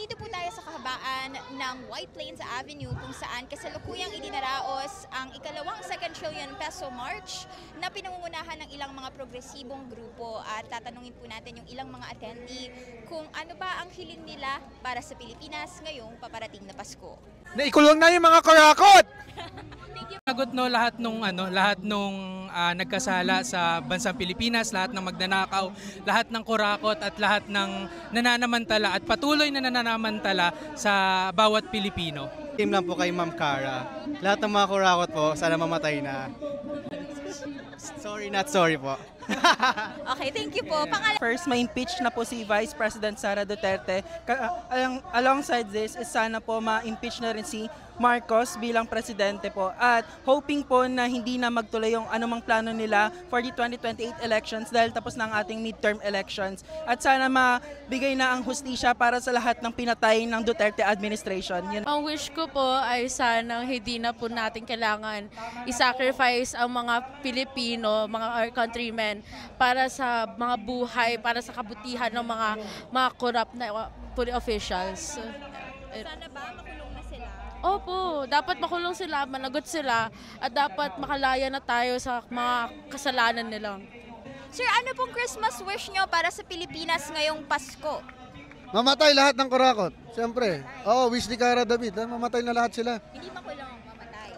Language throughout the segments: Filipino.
Nandito po tayo sa kahabaan ng White Plains Avenue kung saan kasalukuyang idinaraos ang ikalawang 2 trillion peso march na pinangungunahan ng ilang mga progresibong grupo at tatanungin po natin yung ilang mga attendee kung ano ba ang hiling nila para sa Pilipinas ngayong paparating na Pasko. Naikulong na yung mga karakot! Nagot no lahat nung nagkasala sa bansang Pilipinas, lahat ng magnanakaw, lahat ng kurakot at lahat ng nananamantala at patuloy na nananamantala sa bawat Pilipino. Team lang po kay Ma'am Cara. Lahat ng mga kurakot po, sana mamatay na. Sorry, not sorry po. Okay, thank you po. First, ma-impeach na po si Vice President Sara Duterte. Alongside this, is sana po ma-impeach na rin si Marcos bilang presidente po. At hoping po na hindi na magtuloy yung anumang plano nila for the 2028 elections dahil tapos na ang ating midterm elections. At sana mabigay na ang hustisya para sa lahat ng pinatay ng Duterte administration. Ang wish ko po ay sana hindi na po natin kailangan i-sacrifice ang mga Pilipino, mga our countrymen para sa mga buhay, para sa kabutihan ng mga corrupt na officials. Sana ba makulong na sila? Opo, dapat makulong sila, managot sila, at dapat makalaya na tayo sa mga kasalanan nila. Sir, ano pong Christmas wish nyo para sa Pilipinas ngayong Pasko? Mamatay lahat ng kurakot. Siyempre. Wish ni Cara David. Mamatay na lahat sila. Hindi makulong, mamatay.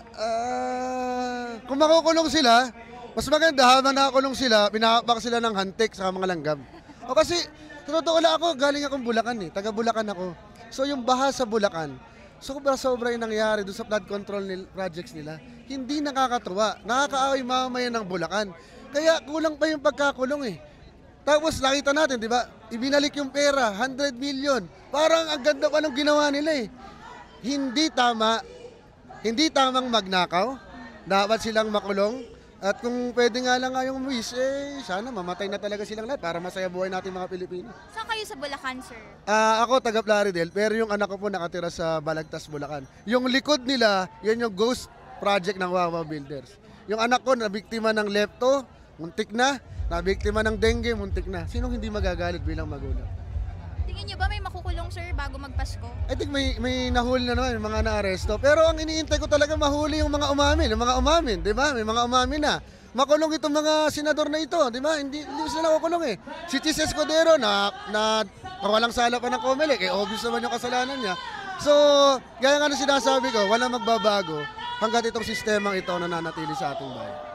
Kung makukulong sila, mas maganda habang nakakulong sila, pinahakbak sila ng hantik sa mga langgam. Kasi, totoo lang ako, galing akong Bulacan taga Bulacan ako. So yung baha sa Bulacan, sobra yung nangyari doon sa flood control projects nila. Hindi nakakatuwa. Nakakaaway mamamayan ng Bulacan. Kaya kulang pa yung pagkakulong Tapos nakita natin, di ba? Ibinalik yung pera, 100 million. Parang ang ganda pa nung ginawa nila Hindi tama. Hindi tamang magnakaw. Dapat silang makulong. At kung pwede nga lang yung wish, sana mamatay na talaga silang lahat para masaya buhay natin mga Pilipino. Saan kayo sa Bulacan, sir? Ako taga Plaridel, pero yung anak ko po nakatira sa Balagtas, Bulacan. Yung likod nila, yan yung ghost project ng Wawa Builders. Yung anak ko nabiktima ng lepto, muntik na. Nabiktima ng dengue, muntik na. Sinong hindi magagalit bilang magulang? Tingin niyo ba may makukulong, sir, bago magpasko? I think may nahuli na naman, yung mga naaresto. Pero ang iniintay ko talaga mahuli yung mga umamin, di ba? May mga umamin na. Makulong itong mga senador na ito, di ba? Hindi sila makulong Si Chis Escudero na walang sala pa ng COMELEC, obvious naman yung kasalanan niya. So, gaya nga na sinasabi ko, walang magbabago hanggat itong sistemang ito nananatili sa ating bayan.